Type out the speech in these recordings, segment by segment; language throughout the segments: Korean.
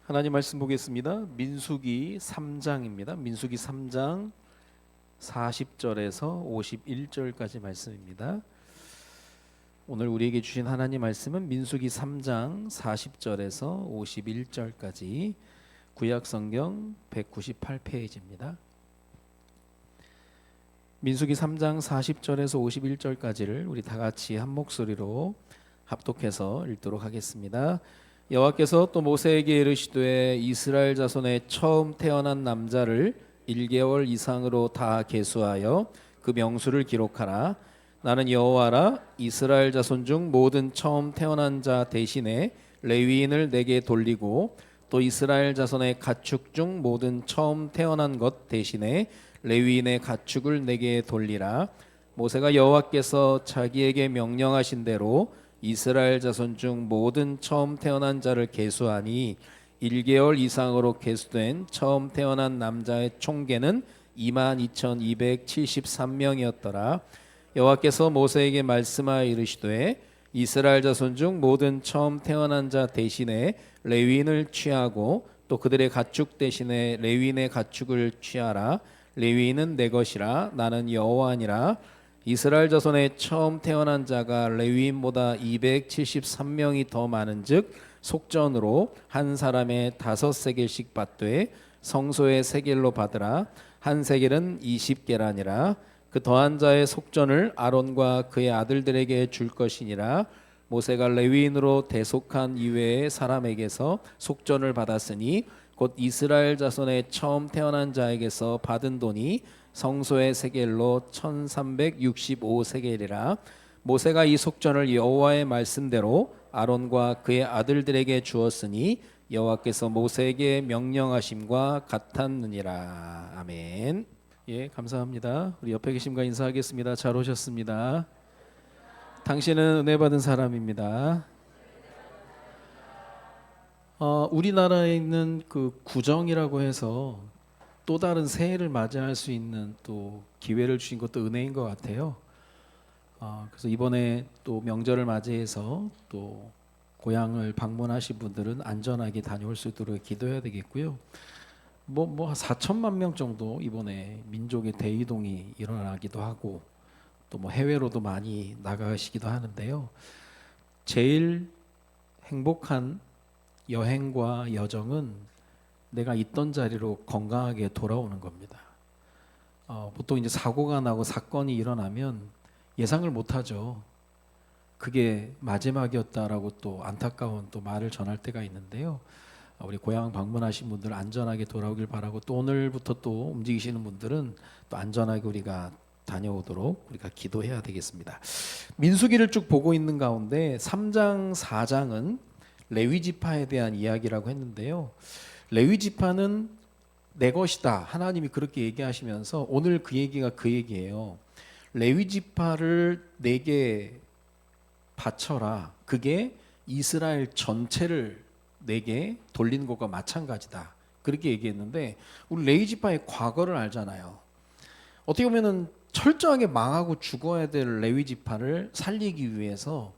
하나님 말씀 보겠습니다. 민수기 3장입니다. 민수기 3장 40절에서 51절까지 말씀입니다. 오늘 우리에게 주신 하나님 말씀은 민수기 3장 40절에서 51절까지 구약성경 198페이지입니다. 민수기 3장 40절에서 51절까지를 우리 다 같이 한 목소리로 합독해서 읽도록 하겠습니다. 여호와께서 또 모세에게 이르시되 이스라엘 자손의 처음 태어난 남자를 1개월 이상으로 다 계수하여 그 명수를 기록하라. 나는 여호와라. 이스라엘 자손 중 모든 처음 태어난 자 대신에 레위인을 내게 돌리고 또 이스라엘 자손의 가축 중 모든 처음 태어난 것 대신에 레위인의 가축을 내게 돌리라. 모세가 여호와께서 자기에게 명령하신 대로 이스라엘 자손 중 모든 처음 태어난 자를 계수하니 1개월 이상으로 계수된 처음 태어난 남자의 총계는 22,273명이었더라. 여호와께서 모세에게 말씀하여 이르시되 이스라엘 자손 중 모든 처음 태어난 자 대신에 레위인을 취하고 또 그들의 가축 대신에 레위인의 가축을 취하라. 레위인은 내 것이라. 나는 여호와니라. 이스라엘 자손의 처음 태어난 자가 레위인보다 273명이 더 많은즉 속전으로 한 사람의 5세겔씩 받되 성소의 세겔로 받으라. 한 세겔은 20게라니라. 그 더한 자의 속전을 아론과 그의 아들들에게 줄 것이니라. 모세가 레위인으로 대속한 이외의 사람에게서 속전을 받았으니 곧 이스라엘 자손의 처음 태어난 자에게서 받은 돈이 성소의 세겔로 1365세겔이라. 모세가 이 속전을 여호와의 말씀대로 아론과 그의 아들들에게 주었으니 여호와께서 모세에게 명령하심과 같았느니라. 아멘. 예, 감사합니다. 우리 옆에 계신 분 인사하겠습니다. 잘 오셨습니다. 당신은 은혜 받은 사람입니다. 우리나라에 있는 그 구정이라고 해서 또 다른 새해를 맞이할 수 있는 또 기회를 주신 것도 은혜인 것 같아요. 그래서 이번에 또 명절을 맞이해서 또 고향을 방문하신 분들은 안전하게 다녀올 수 있도록 기도해야 되겠고요. 뭐 4천만 명 정도 이번에 민족의 대이동이 일어나기도 하고 또 뭐 해외로도 많이 나가시기도 하는데요. 제일 행복한 여행과 여정은 내가 있던 자리로 건강하게 돌아오는 겁니다. 보통 이제 사고가 나고 사건이 일어나면 예상을 못하죠. 그게 마지막이었다라고 또 안타까운 또 말을 전할 때가 있는데요. 우리 고향 방문하신 분들 안전하게 돌아오길 바라고 또 오늘부터 또 움직이시는 분들은 또 안전하게 우리가 다녀오도록 우리가 기도해야 되겠습니다. 민수기를 쭉 보고 있는 가운데 3장 4장은 레위 지파에 대한 이야기라고 했는데요. 레위 지파는 내 것이다. 하나님이 그렇게 얘기하시면서 오늘 그 얘기가 그 얘기예요. 레위 지파를 내게 바쳐라. 그게 이스라엘 전체를 내게 돌린 것과 마찬가지다. 그렇게 얘기했는데 우리 레위 지파의 과거를 알잖아요. 어떻게 보면은 철저하게 망하고 죽어야 될 레위 지파를 살리기 위해서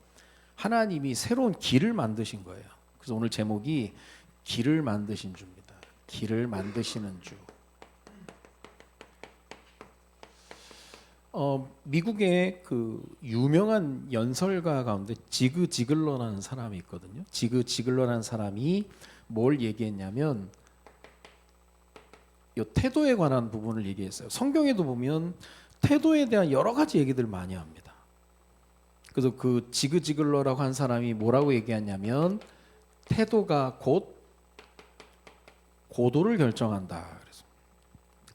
하나님이 새로운 길을 만드신 거예요. 그래서 오늘 제목이 길을 만드신 주입니다. 길을 만드시는 주. 미국의 그 유명한 연설가 가운데 지그 지글러라는 사람이 있거든요. 지그 지글러라는 사람이 뭘 얘기했냐면 이 태도에 관한 부분을 얘기했어요. 성경에도 보면 태도에 대한 여러 가지 얘기들 많이 합니다. 그래서 그 지그 지글러라고 한 사람이 뭐라고 얘기했냐면 태도가 곧 고도를 결정한다. 그래서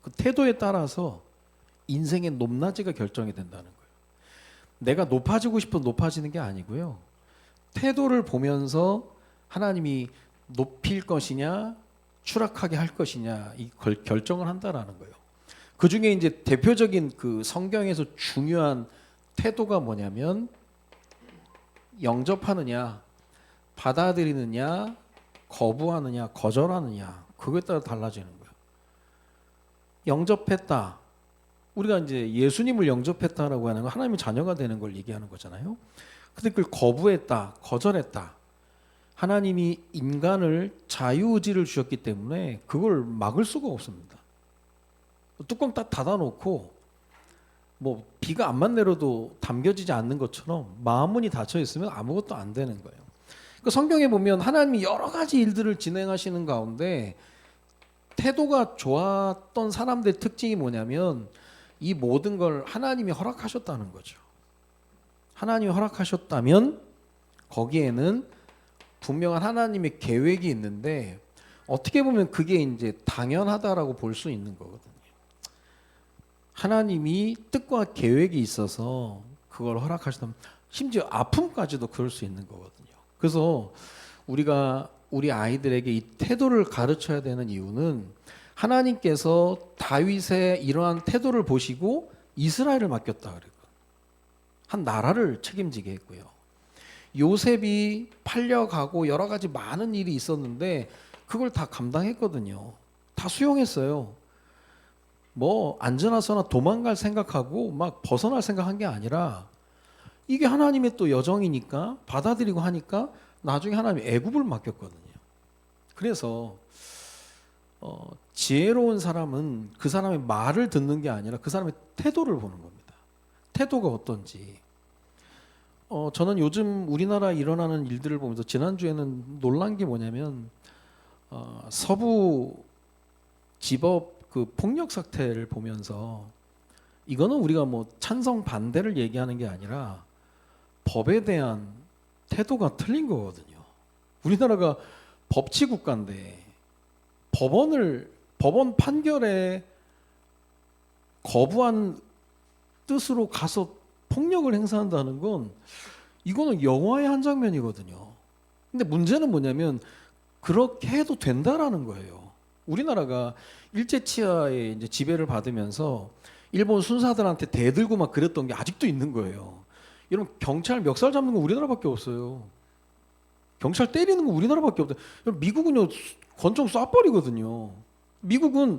그 태도에 따라서 인생의 높낮이가 결정이 된다는 거예요. 내가 높아지고 싶어 높아지는 게 아니고요. 태도를 보면서 하나님이 높일 것이냐 추락하게 할 것이냐 이 결정을 한다라는 거예요. 그 중에 이제 대표적인 그 성경에서 중요한 태도가 뭐냐면 영접하느냐 받아들이느냐 거부하느냐 거절하느냐 그거에 따라 달라지는 거예요. 영접했다. 우리가 이제 예수님을 영접했다라고 하는 건 하나님의 자녀가 되는 걸 얘기하는 거잖아요. 근데 그걸 거부했다, 거절했다. 하나님이 인간을 자유의지를 주셨기 때문에 그걸 막을 수가 없습니다. 뚜껑 딱 닫아놓고 뭐 비가 안만 내려도 담겨지지 않는 것처럼 마음문이 닫혀 있으면 아무것도 안 되는 거예요. 그 성경에 보면 하나님이 여러 가지 일들을 진행하시는 가운데 태도가 좋았던 사람들의 특징이 뭐냐면 이 모든 걸 하나님이 허락하셨다는 거죠. 하나님이 허락하셨다면 거기에는 분명한 하나님의 계획이 있는데 어떻게 보면 그게 이제 당연하다라고 볼 수 있는 거거든요. 하나님이 뜻과 계획이 있어서 그걸 허락하시다면 심지어 아픔까지도 그럴 수 있는 거거든요. 그래서 우리가 우리 아이들에게 이 태도를 가르쳐야 되는 이유는 하나님께서 다윗의 이러한 태도를 보시고 이스라엘을 맡겼다 그랬거든요. 한 나라를 책임지게 했고요. 요셉이 팔려가고 여러 가지 많은 일이 있었는데 그걸 다 감당했거든요. 다 수용했어요. 뭐 안전하거나 도망갈 생각하고 막 벗어날 생각한 게 아니라 이게 하나님의 또 여정이니까 받아들이고 하니까 나중에 하나님이 애굽을 맡겼거든요. 그래서 지혜로운 사람은 그 사람의 말을 듣는 게 아니라 그 사람의 태도를 보는 겁니다. 태도가 어떤지. 저는 요즘 우리나라 일어나는 일들을 보면서 지난주에는 놀란 게 뭐냐면 서부 지법 그 폭력 사태를 보면서 이거는 우리가 뭐 찬성 반대를 얘기하는 게 아니라 법에 대한 태도가 틀린 거거든요. 우리나라가 법치 국가인데 법원 판결에 거부한 뜻으로 가서 폭력을 행사한다는 건 이거는 영화의 한 장면이거든요. 근데 문제는 뭐냐면 그렇게 해도 된다라는 거예요. 우리나라가 일제 치하의 이제 지배를 받으면서 일본 순사들한테 대들고 막 그랬던 게 아직도 있는 거예요. 여러분 경찰 멱살 잡는 거 우리나라밖에 없어요. 경찰 때리는 거 우리나라밖에 없어요. 미국은요 권총 쏴버리거든요. 미국은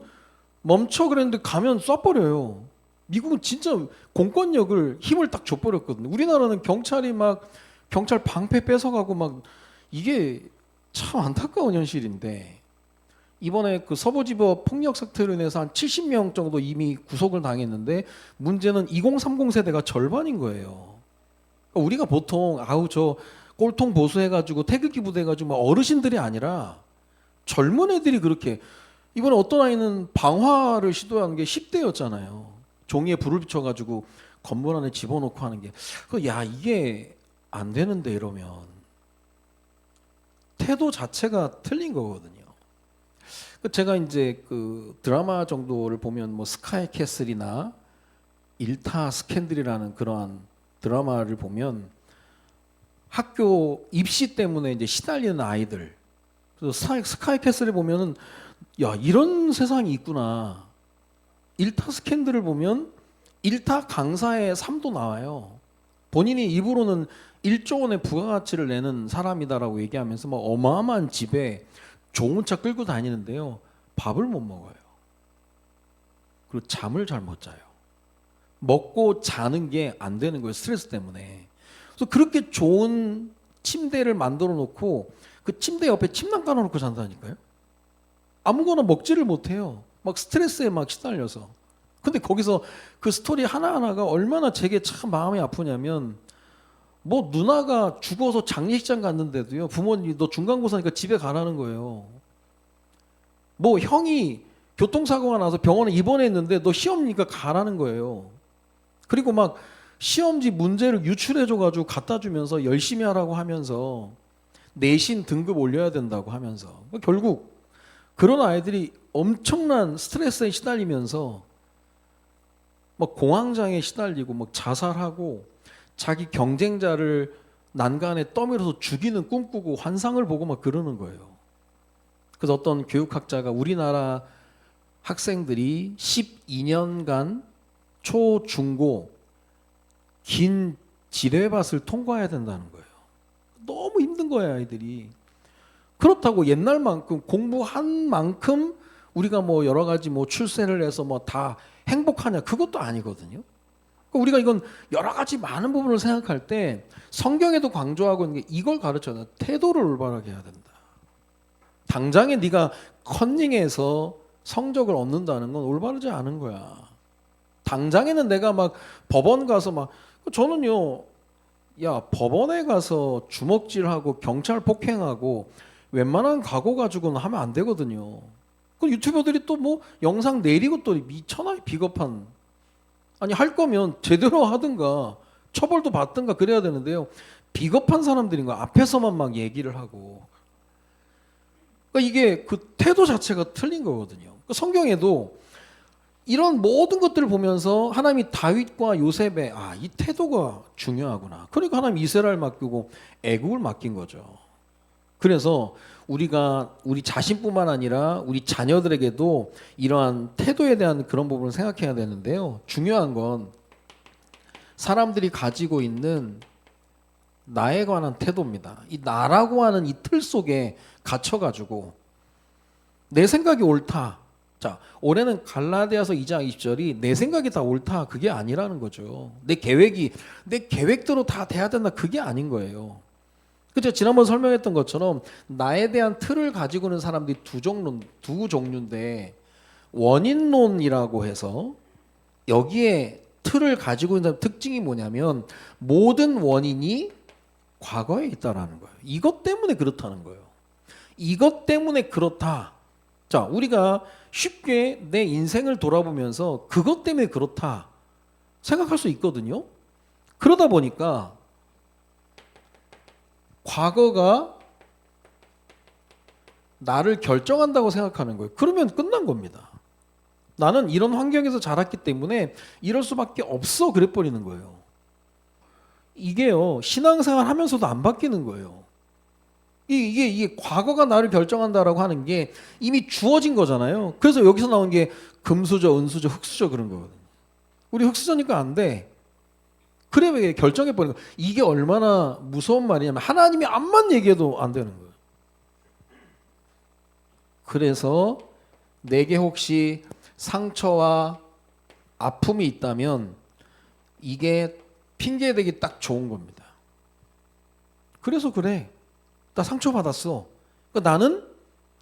멈춰 그랬는데 가면 쏴버려요. 미국은 진짜 공권력을 힘을 딱 줘버렸거든요. 우리나라는 경찰이 막 경찰 방패 뺏어가고 막 이게 참 안타까운 현실인데 이번에 그 서부지법 폭력 사태로 인해서 한 70명 정도 이미 구속을 당했는데 문제는 2030 세대가 절반인 거예요. 그러니까 우리가 보통 아우 저 꼴통 보수해가지고 태극기 부대해가지고 막 어르신들이 아니라 젊은 애들이 그렇게 이번에 어떤 아이는 방화를 시도한 게 10대였잖아요. 종이에 불을 비춰가지고 건물 안에 집어넣고 하는 게 야 이게 안 되는데 이러면 태도 자체가 틀린 거거든요. 제가 이제 그 드라마 정도를 보면 뭐 스카이 캐슬이나 일타 스캔들이라는 그러한 드라마를 보면 학교 입시 때문에 이제 시달리는 아이들 그래서 스카이 캐슬을 보면은 야 이런 세상이 있구나. 일타 스캔들을 보면 일타 강사의 삶도 나와요. 본인이 입으로는 1조 원의 부가가치를 내는 사람이다라고 얘기하면서 막 어마어마한 집에 좋은 차 끌고 다니는데요. 밥을 못 먹어요. 그리고 잠을 잘 못 자요. 먹고 자는 게 안 되는 거예요. 스트레스 때문에. 그래서 그렇게 좋은 침대를 만들어 놓고 그 침대 옆에 침낭 깔아 놓고 잔다니까요. 아무거나 먹지를 못해요. 막 스트레스에 막 시달려서. 근데 거기서 그 스토리 하나하나가 얼마나 제게 참 마음이 아프냐면 뭐 누나가 죽어서 장례식장 갔는데도요. 부모님이 너 중간고사니까 집에 가라는 거예요. 뭐 형이 교통사고가 나서 병원에 입원했는데 너 시험이니까 가라는 거예요. 그리고 막 시험지 문제를 유출해줘가지고 갖다 주면서 열심히 하라고 하면서 내신 등급 올려야 된다고 하면서 결국 그런 아이들이 엄청난 스트레스에 시달리면서 막 공황장애에 시달리고 막 자살하고 자기 경쟁자를 난간에 떠밀어서 죽이는 꿈꾸고 환상을 보고 막 그러는 거예요. 그래서 어떤 교육학자가 우리나라 학생들이 12년간 초, 중, 고 긴 지뢰밭을 통과해야 된다는 거예요. 너무 힘든 거예요, 아이들이. 그렇다고 옛날만큼 공부한 만큼 우리가 뭐 여러 가지 뭐 출세를 해서 뭐 다 행복하냐 그것도 아니거든요. 우리가 이건 여러 가지 많은 부분을 생각할 때 성경에도 강조하고 있는 게 이걸 가르쳐요. 태도를 올바르게 해야 된다. 당장에 네가 컨닝해서 성적을 얻는다는 건 올바르지 않은 거야. 당장에는 내가 막 법원 가서 막 저는요, 야 법원에 가서 주먹질하고 경찰 폭행하고 웬만한 각오 가지고는 하면 안 되거든요. 그 유튜버들이 또 뭐 영상 내리고 또 미천하게 비겁한, 아니 할 거면 제대로 하든가 처벌도 받든가 그래야 되는데요. 비겁한 사람들인 거야. 앞에서만 막 얘기를 하고. 그러니까 이게 그 태도 자체가 틀린 거거든요. 그러니까 성경에도 이런 모든 것들을 보면서 하나님이 다윗과 요셉의 이 태도가 중요하구나. 그러니까 하나님 이스라엘 맡기고 애국을 맡긴 거죠. 그래서 우리가 우리 자신뿐만 아니라 우리 자녀들에게도 이러한 태도에 대한 그런 부분을 생각해야 되는데요. 중요한 건 사람들이 가지고 있는 나에 관한 태도입니다. 이 나라고 하는 이 틀 속에 갇혀가지고 내 생각이 옳다. 자, 올해는 갈라디아서 2장 20절이 내 생각이 다 옳다. 그게 아니라는 거죠. 내 계획대로 다 돼야 된다. 그게 아닌 거예요. 그죠? 지난번 설명했던 것처럼 나에 대한 틀을 가지고 있는 사람들이 두 종류인데 원인론이라고 해서 여기에 틀을 가지고 있는 특징이 뭐냐면 모든 원인이 과거에 있다라는 거예요. 이것 때문에 그렇다는 거예요. 이것 때문에 그렇다. 자, 우리가 쉽게 내 인생을 돌아보면서 그것 때문에 그렇다 생각할 수 있거든요. 그러다 보니까 과거가 나를 결정한다고 생각하는 거예요. 그러면 끝난 겁니다. 나는 이런 환경에서 자랐기 때문에 이럴 수밖에 없어 그래버리는 거예요. 이게요, 신앙생활 하면서도 안 바뀌는 거예요. 이게 과거가 나를 결정한다라고 하는 게 이미 주어진 거잖아요. 그래서 여기서 나온 게 금수저, 은수저, 흙수저 그런 거거든요. 우리 흙수저니까 안 돼. 그래 왜 결정해버리는 거예요. 이게 얼마나 무서운 말이냐면 하나님이 암만 얘기해도 안 되는 거예요. 그래서 내게 혹시 상처와 아픔이 있다면 이게 핑계대기 딱 좋은 겁니다. 그래서 그래. 나 상처받았어. 그러니까 나는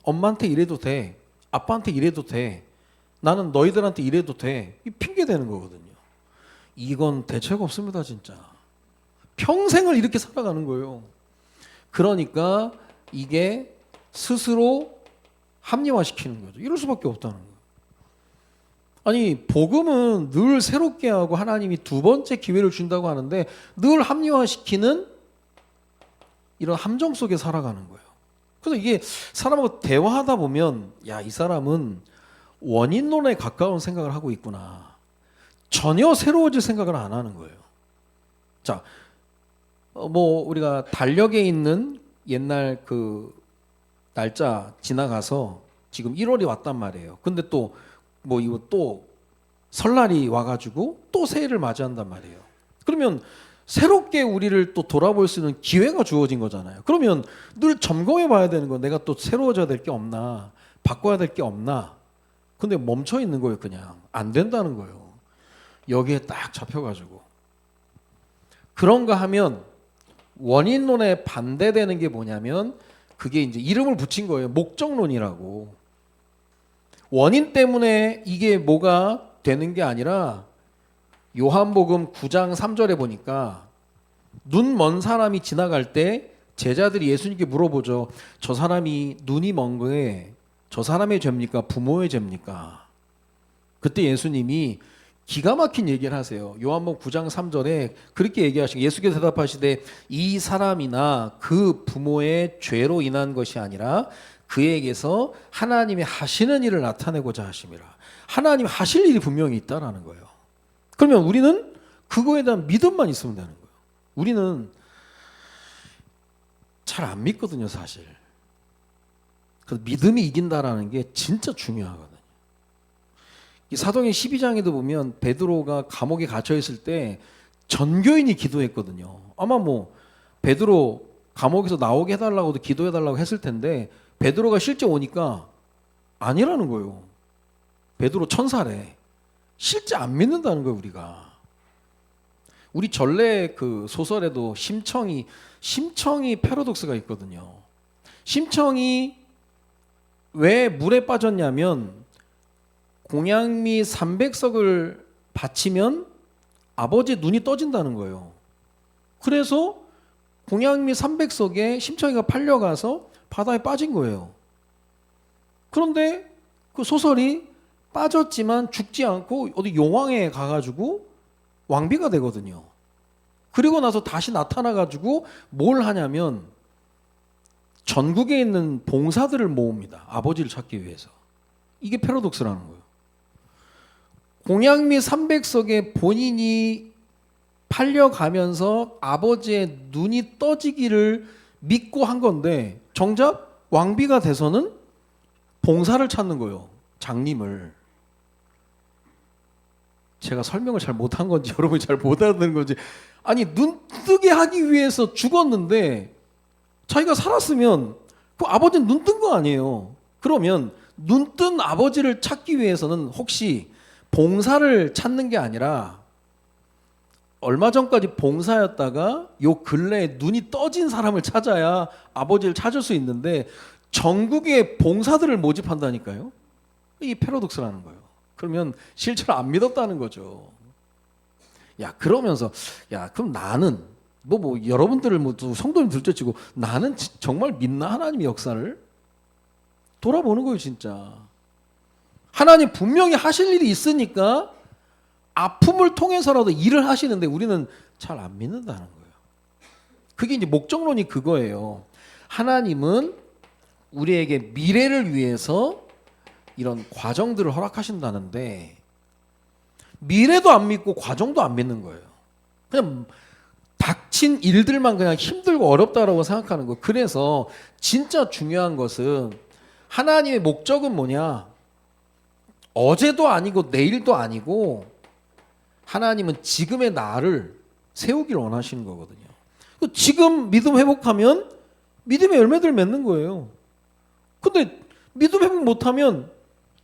엄마한테 이래도 돼. 아빠한테 이래도 돼. 나는 너희들한테 이래도 돼. 이 핑계대는 거거든요. 이건 대책 없습니다, 진짜. 평생을 이렇게 살아가는 거예요. 그러니까 이게 스스로 합리화시키는 거죠. 이럴 수밖에 없다는 거예요. 아니, 복음은 늘 새롭게 하고 하나님이 두 번째 기회를 준다고 하는데 늘 합리화시키는 이런 함정 속에 살아가는 거예요. 그래서 이게 사람하고 대화하다 보면 야, 이 사람은 원인론에 가까운 생각을 하고 있구나. 전혀 새로워질 생각을 안 하는 거예요. 자, 뭐 우리가 달력에 있는 옛날 그 날짜 지나가서 지금 1월이 왔단 말이에요. 근데 또 뭐 이거 또 설날이 와가지고 또 새해를 맞이한단 말이에요. 그러면 새롭게 우리를 또 돌아볼 수 있는 기회가 주어진 거잖아요. 그러면 늘 점검해 봐야 되는 거, 내가 또 새로워져야 될 게 없나, 바꿔야 될 게 없나. 근데 멈춰 있는 거예요. 그냥 안 된다는 거예요. 여기에 딱 잡혀가지고. 그런가 하면 원인론에 반대되는 게 뭐냐면 그게 이제 이름을 붙인 거예요. 목적론이라고. 원인 때문에 이게 뭐가 되는 게 아니라 요한복음 9장 3절에 보니까 눈 먼 사람이 지나갈 때 제자들이 예수님께 물어보죠. 저 사람이 눈이 먼 거에 저 사람의 죄입니까? 부모의 죄입니까? 그때 예수님이 기가 막힌 얘기를 하세요. 요한복음 9장 3절에 그렇게 얘기하시고 예수께서 대답하시되 이 사람이나 그 부모의 죄로 인한 것이 아니라 그에게서 하나님이 하시는 일을 나타내고자 하심이라. 하나님 하실 일이 분명히 있다라는 거예요. 그러면 우리는 그거에 대한 믿음만 있으면 되는 거예요. 우리는 잘 안 믿거든요, 사실. 그래서 믿음이 이긴다라는 게 진짜 중요하거든요. 이 사도행 12장에도 보면 베드로가 감옥에 갇혀 있을 때 전교인이 기도했거든요. 아마 뭐 베드로 감옥에서 나오게 해달라고도 기도해달라고 했을 텐데 베드로가 실제 오니까 아니라는 거예요. 베드로 천사래. 실제 안 믿는다는 거예요, 우리가. 우리 전래 그 소설에도 심청이 패러독스가 있거든요. 심청이 왜 물에 빠졌냐면 공양미 300석을 바치면 아버지 눈이 떠진다는 거예요. 그래서 공양미 300석에 심청이가 팔려가서 바다에 빠진 거예요. 그런데 그 소설이 빠졌지만 죽지 않고 어디 용왕에 가가지고 왕비가 되거든요. 그리고 나서 다시 나타나가지고 뭘 하냐면 전국에 있는 봉사들을 모읍니다. 아버지를 찾기 위해서. 이게 패러독스라는 거예요. 공양미 300석에 본인이 팔려가면서 아버지의 눈이 떠지기를 믿고 한 건데 정작 왕비가 돼서는 봉사를 찾는 거예요. 장님을. 제가 설명을 잘 못한 건지 여러분이 잘 못 알아듣는 건지, 아니 눈 뜨게 하기 위해서 죽었는데 자기가 살았으면 그 아버지는 눈 뜬 거 아니에요. 그러면 눈 뜬 아버지를 찾기 위해서는 혹시 봉사를 찾는 게 아니라 얼마 전까지 봉사였다가 요 근래에 눈이 떠진 사람을 찾아야 아버지를 찾을 수 있는데 전국의 봉사들을 모집한다니까요. 이 패러독스라는 거예요. 그러면 실제로 안 믿었다는 거죠. 야, 그러면서 야, 그럼 나는 뭐 여러분들을 성도님 둘째치고 나는 정말 믿나 하나님의 역사를 돌아보는 거예요, 진짜. 하나님 분명히 하실 일이 있으니까 아픔을 통해서라도 일을 하시는데 우리는 잘 안 믿는다는 거예요. 그게 이제 목적론이 그거예요. 하나님은 우리에게 미래를 위해서 이런 과정들을 허락하신다는데 미래도 안 믿고 과정도 안 믿는 거예요. 그냥 닥친 일들만 그냥 힘들고 어렵다라고 생각하는 거예요. 그래서 진짜 중요한 것은 하나님의 목적은 뭐냐? 어제도 아니고 내일도 아니고 하나님은 지금의 나를 세우기를 원하시는 거거든요. 지금 믿음 회복하면 믿음의 열매들을 맺는 거예요. 근데 믿음 회복 못하면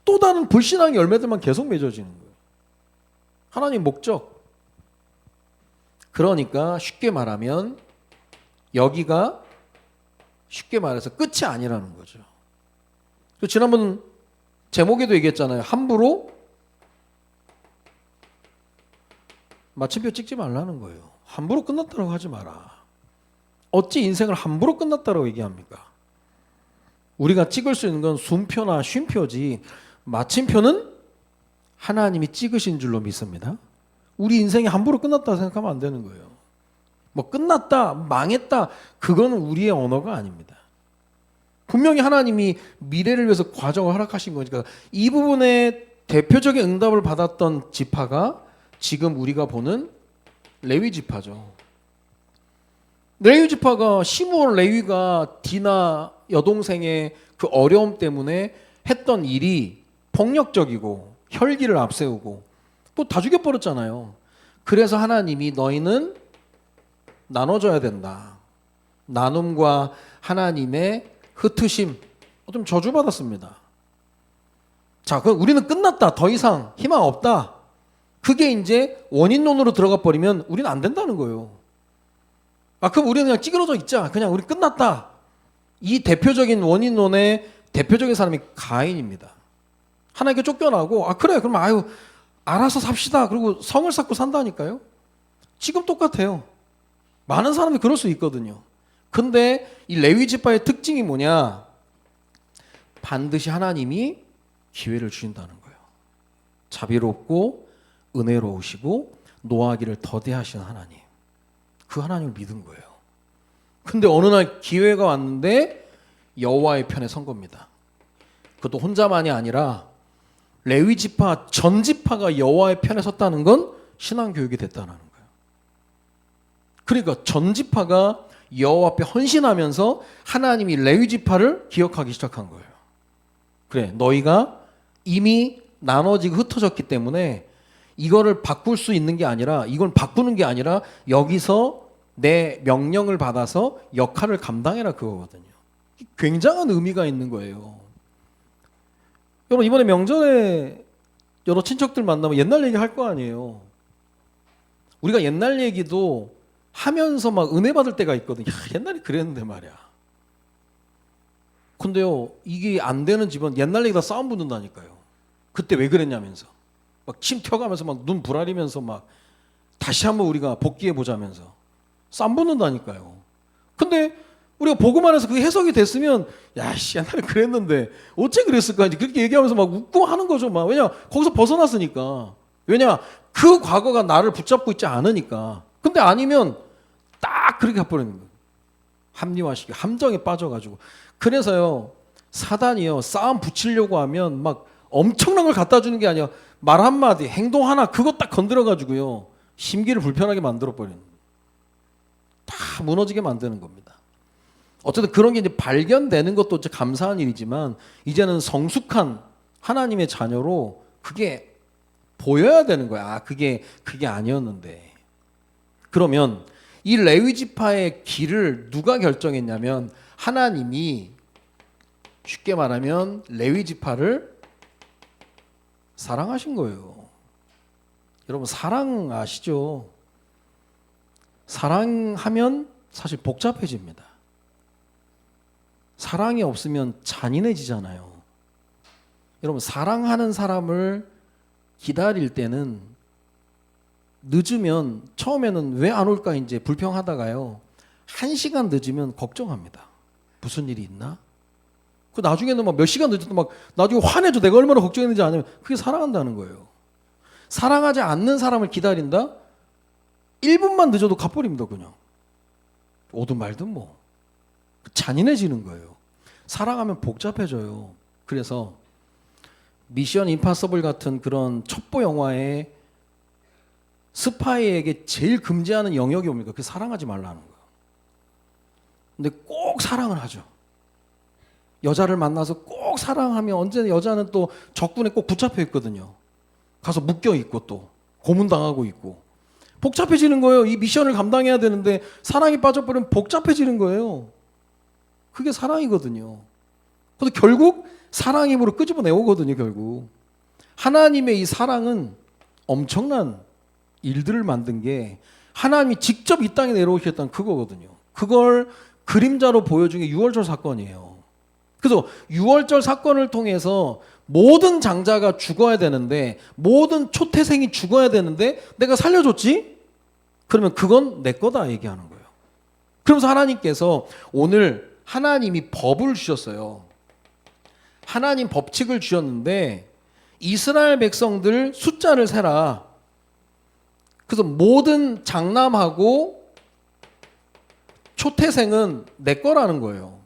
또 다른 불신앙의 열매들만 계속 맺어지는 거예요. 하나님 목적. 그러니까 쉽게 말하면 여기가 쉽게 말해서 끝이 아니라는 거죠. 지난번 제목에도 얘기했잖아요. 함부로 마침표 찍지 말라는 거예요. 함부로 끝났다고 하지 마라. 어찌 인생을 함부로 끝났다고 얘기합니까? 우리가 찍을 수 있는 건 순표나 쉼표지 마침표는 하나님이 찍으신 줄로 믿습니다. 우리 인생이 함부로 끝났다고 생각하면 안 되는 거예요. 뭐 끝났다, 망했다, 그거는 우리의 언어가 아닙니다. 분명히 하나님이 미래를 위해서 과정을 허락하신 거니까 이 부분에 대표적인 응답을 받았던 지파가 지금 우리가 보는 레위 지파죠. 레위 지파가 시므온 레위가 디나 여동생의 그 어려움 때문에 했던 일이 폭력적이고 혈기를 앞세우고 또 다 죽여버렸잖아요. 그래서 하나님이 너희는 나눠줘야 된다. 나눔과 하나님의 흩으심, 좀 저주받았습니다. 자, 그럼 우리는 끝났다. 더 이상 희망 없다. 그게 이제 원인론으로 들어가 버리면 우리는 안 된다는 거예요. 그럼 우리는 그냥 찌그러져 있자. 그냥 우리 끝났다. 이 대표적인 원인론의 대표적인 사람이 가인입니다. 하나님께 쫓겨나고 그래 그럼 알아서 삽시다. 그리고 성을 쌓고 산다니까요. 지금 똑같아요. 많은 사람이 그럴 수 있거든요. 근데 이 레위 지파의 특징이 뭐냐? 반드시 하나님이 기회를 주신다는 거예요. 자비롭고 은혜로우시고 노하기를 더디하시는 하나님. 그 하나님을 믿은 거예요. 근데 어느 날 기회가 왔는데 여호와의 편에 선 겁니다. 그것도 혼자만이 아니라 레위 지파 전 지파가 여호와의 편에 섰다는 건 신앙 교육이 됐다는 거예요. 그러니까 전 지파가 여호와 앞에 헌신하면서 하나님이 레위 지파를 기억하기 시작한 거예요. 그래, 너희가 이미 나눠지고 흩어졌기 때문에 이거를 바꿀 수 있는 게 아니라 이걸 바꾸는 게 아니라 여기서 내 명령을 받아서 역할을 감당해라 그거거든요. 굉장한 의미가 있는 거예요. 여러분 이번에 명절에 여러 친척들 만나면 옛날 얘기 할 거 아니에요. 우리가 옛날 얘기도 하면서 막 은혜 받을 때가 있거든요. 야, 옛날에 그랬는데 말이야. 근데요, 이게 안 되는 집은 옛날 얘기다 싸움 붙는다니까요. 그때 왜 그랬냐면서. 막 침 튀어가면서 막 눈 부라리면서 막 다시 한번 우리가 복귀해 보자면서 싸움 붙는다니까요. 근데 우리가 보고만 해서 그게 해석이 됐으면 야씨 옛날에 그랬는데 어째 그랬을까 이제 그렇게 얘기하면서 막 웃고 하는 거죠. 막 왜냐 거기서 벗어났으니까. 왜냐 그 과거가 나를 붙잡고 있지 않으니까. 근데 아니면 딱 그렇게 해버리는 거예요. 합리화시키 함정에 빠져가지고. 그래서요 사단이요 싸움 붙이려고 하면 막 엄청난 걸 갖다 주는 게 아니라 말 한마디 행동 하나 그것 딱 건드려가지고요 심기를 불편하게 만들어버리는 다 무너지게 만드는 겁니다. 어쨌든 그런 게 이제 발견되는 것도 이제 감사한 일이지만 이제는 성숙한 하나님의 자녀로 그게 보여야 되는 거야. 아, 그게 아니었는데. 그러면 이 레위 지파의 길을 누가 결정했냐면 하나님이 쉽게 말하면 레위 지파를 사랑하신 거예요. 여러분 사랑 아시죠? 사랑하면 사실 복잡해집니다. 사랑이 없으면 잔인해지잖아요. 여러분 사랑하는 사람을 기다릴 때는 늦으면 처음에는 왜 안 올까 이제 불평하다가요 1시간 늦으면 걱정합니다. 무슨 일이 있나? 그 나중에는 막 몇 시간 늦어도 막 나중에 화내죠. 내가 얼마나 걱정했는지 아냐면 그게 사랑한다는 거예요. 사랑하지 않는 사람을 기다린다? 1분만 늦어도 가버립니다. 그냥 오든 말든 뭐 잔인해지는 거예요. 사랑하면 복잡해져요. 그래서 미션 임파서블 같은 그런 첩보 영화에 스파이에게 제일 금지하는 영역이 뭡니까? 그게 사랑하지 말라는 거예요. 근데 꼭 사랑을 하죠. 여자를 만나서 꼭 사랑하면 언제나 여자는 또 적군에 꼭 붙잡혀 있거든요. 가서 묶여 있고 또 고문당하고 있고 복잡해지는 거예요. 이 미션을 감당해야 되는데 사랑이 빠져버리면 복잡해지는 거예요. 그게 사랑이거든요. 근데 결국 사랑 힘으로 끄집어내오거든요. 결국 하나님의 이 사랑은 엄청난 일들을 만든 게 하나님이 직접 이 땅에 내려오셨다는 그거거든요. 그걸 그림자로 보여준 게 유월절 사건이에요. 그래서 유월절 사건을 통해서 모든 장자가 죽어야 되는데 모든 초태생이 죽어야 되는데 내가 살려줬지? 그러면 그건 내 거다 얘기하는 거예요. 그러면서 하나님께서 오늘 하나님이 법을 주셨어요. 하나님 법칙을 주셨는데 이스라엘 백성들 숫자를 세라. 그래서 모든 장남하고 초태생은 내 거라는 거예요.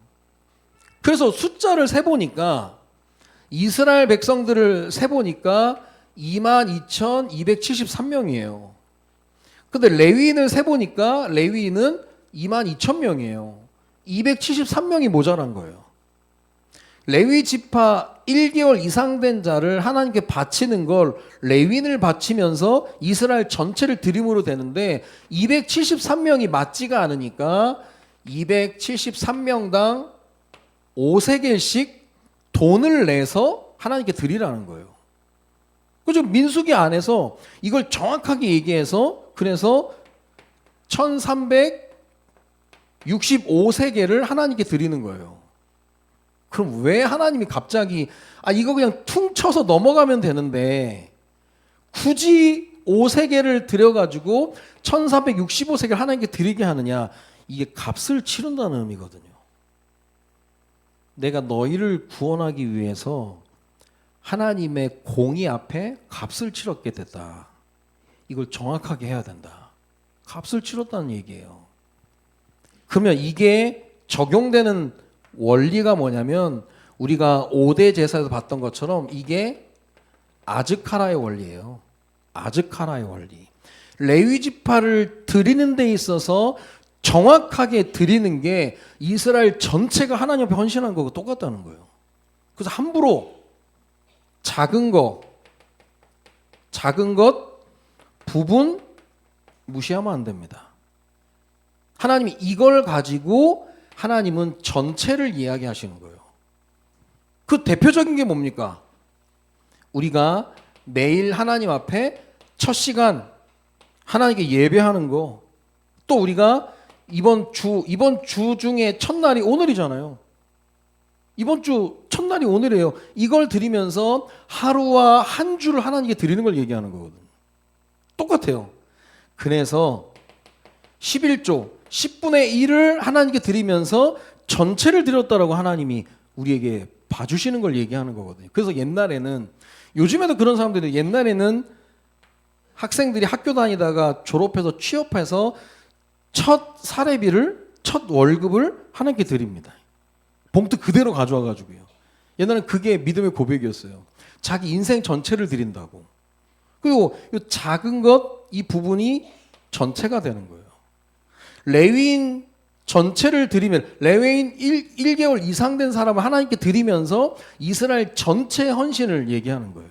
그래서 숫자를 세보니까 이스라엘 백성들을 세보니까 22,273명이에요. 근데 레위인을 세보니까 레위인은 22,000명이에요. 273명이 모자란 거예요. 레위 지파 1개월 이상 된 자를 하나님께 바치는 걸 레위인을 바치면서 이스라엘 전체를 드림으로 되는데 273명이 맞지가 않으니까 273명당 5세겔씩 돈을 내서 하나님께 드리라는 거예요. 그죠? 민수기 안에서 이걸 정확하게 얘기해서 그래서 1365세겔을 하나님께 드리는 거예요. 그럼 왜 하나님이 갑자기 이거 그냥 퉁쳐서 넘어가면 되는데 굳이 5세겔을 드려가지고 1465세겔 하나님께 드리게 하느냐? 이게 값을 치른다는 의미거든요. 내가 너희를 구원하기 위해서 하나님의 공의 앞에 값을 치렀게 됐다. 이걸 정확하게 해야 된다. 값을 치렀다는 얘기예요. 그러면 이게 적용되는 원리가 뭐냐면 우리가 5대 제사에서 봤던 것처럼 이게 아즈카라의 원리예요. 아즈카라의 원리. 레위 지파를 드리는 데 있어서 정확하게 드리는 게 이스라엘 전체가 하나님 앞에 헌신한 거고 똑같다는 거예요. 그래서 함부로 작은 것 부분 무시하면 안 됩니다. 하나님이 이걸 가지고 하나님은 전체를 이야기하시는 거예요. 그 대표적인 게 뭡니까? 우리가 매일 하나님 앞에 첫 시간 하나님께 예배하는 거, 또 우리가 이번 주 중에 첫날이 오늘이잖아요. 이번 주 첫날이 오늘이에요. 이걸 드리면서 하루와 한 주를 하나님께 드리는 걸 얘기하는 거거든요. 똑같아요. 그래서 11조 10분의 1을 하나님께 드리면서 전체를 드렸다라고 하나님이 우리에게 봐주시는 걸 얘기하는 거거든요. 그래서 옛날에는, 요즘에도 그런 사람들이, 옛날에는 학생들이 학교 다니다가 졸업해서 취업해서 첫 사례비를, 첫 월급을 하나님께 드립니다. 봉투 그대로 가져와 가지고요. 옛날에는 그게 믿음의 고백이었어요. 자기 인생 전체를 드린다고. 그리고 이 작은 것, 이 부분이 전체가 되는 거예요. 레위인 전체를 드리면, 레위인 1개월 이상 된 사람을 하나님께 드리면서 이스라엘 전체 헌신을 얘기하는 거예요.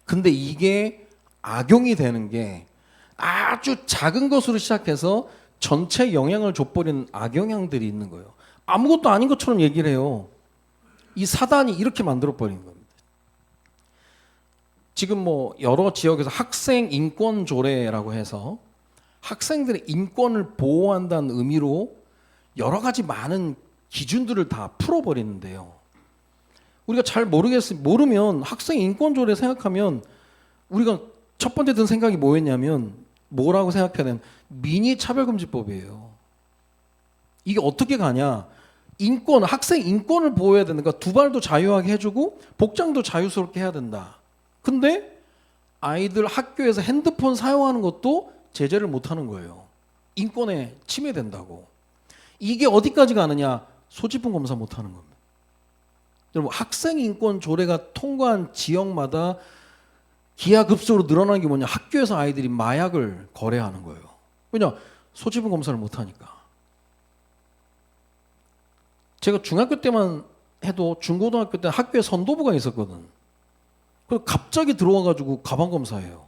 근데 이게 악용이 되는 게, 아주 작은 것으로 시작해서 전체 영향을 줘버리는 악영향들이 있는 거예요. 아무것도 아닌 것처럼 얘기를 해요. 이 사단이 이렇게 만들어버린 겁니다. 지금 뭐 여러 지역에서 학생 인권 조례라고 해서 학생들의 인권을 보호한다는 의미로 여러 가지 많은 기준들을 다 풀어버리는데요. 우리가 잘 모르면 학생 인권 조례 생각하면 우리가 첫 번째 든 생각이 뭐였냐면, 뭐라고 생각해야 되는, 민의 차별금지법이에요. 이게 어떻게 가냐? 인권, 학생 인권을 보호해야 되는가? 두발도 자유하게 해주고 복장도 자유스럽게 해야 된다. 근데 아이들 학교에서 핸드폰 사용하는 것도 제재를 못하는 거예요. 인권에 침해된다고. 이게 어디까지 가느냐? 소지품 검사 못하는 겁니다. 여러분, 학생 인권 조례가 통과한 지역마다 기하급수로 늘어나는 게 뭐냐? 학교에서 아이들이 마약을 거래하는 거예요. 왜냐? 소지품 검사를 못하니까. 제가 중학교 때만 해도, 중고등학교 때 학교에 선도부가 있었거든. 그래서 갑자기 들어와가지고 가방 검사해요.